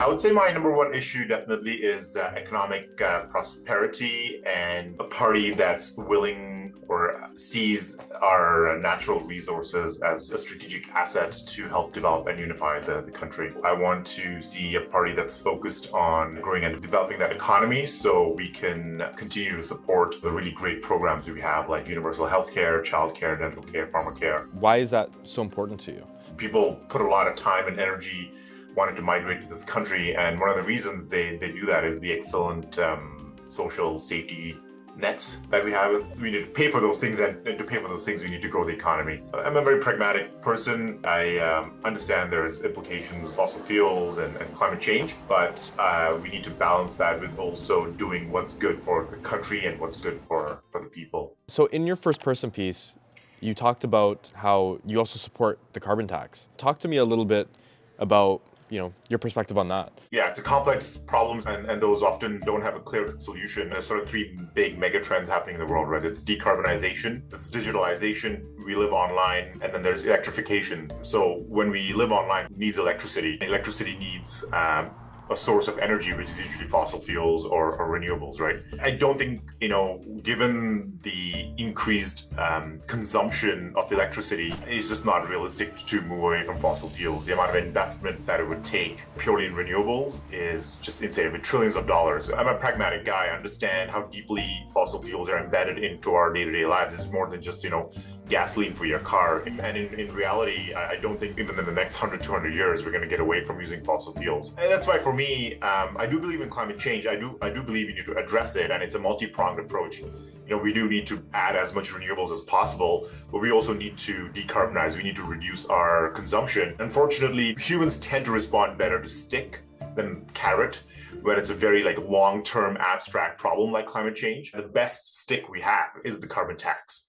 I would say my number one issue definitely is economic prosperity and a party that's willing or sees our natural resources as a strategic asset to help develop and unify the country. I want to see a party that's focused on growing and developing that economy so we can continue to support the really great programs we have like universal healthcare, childcare, dental care, pharmacare. Why is that so important to you? People put a lot of time and energy wanted to migrate to this country, and one of the reasons they do that is the excellent social safety nets that we have. We need to pay for those things, and to pay for those things we need to grow the economy. I'm a very pragmatic person. I understand there's implications, fossil fuels and climate change, but we need to balance that with also doing what's good for the country and what's good for the people. So in your first person piece, you talked about how you also support the carbon tax. Talk to me a little bit about your perspective on that. Yeah, it's a complex problem, and those often don't have a clear solution. There's sort of three big mega trends happening in the world, right? It's decarbonization, it's digitalization, we live online, and then there's electrification. So when we live online, it needs electricity. Electricity needs a source of energy, which is usually fossil fuels or renewables, right? I don't think, given the increased consumption of electricity, it's just not realistic to move away from fossil fuels. The amount of investment that it would take purely in renewables is just insane, with trillions of dollars. I'm a pragmatic guy. I understand how deeply fossil fuels are embedded into our day-to-day lives. It's more than just, gasoline for your car. And in reality, I don't think even in the next 100, 200 years, we're going to get away from using fossil fuels. And that's why for me, I do believe in climate change. I do believe we need to address it, and it's a multi-pronged approach. We do need to add as much renewables as possible, but we also need to decarbonize. We need to reduce our consumption. Unfortunately, humans tend to respond better to stick than carrot when it's a very long-term abstract problem like climate change. The best stick we have is the carbon tax.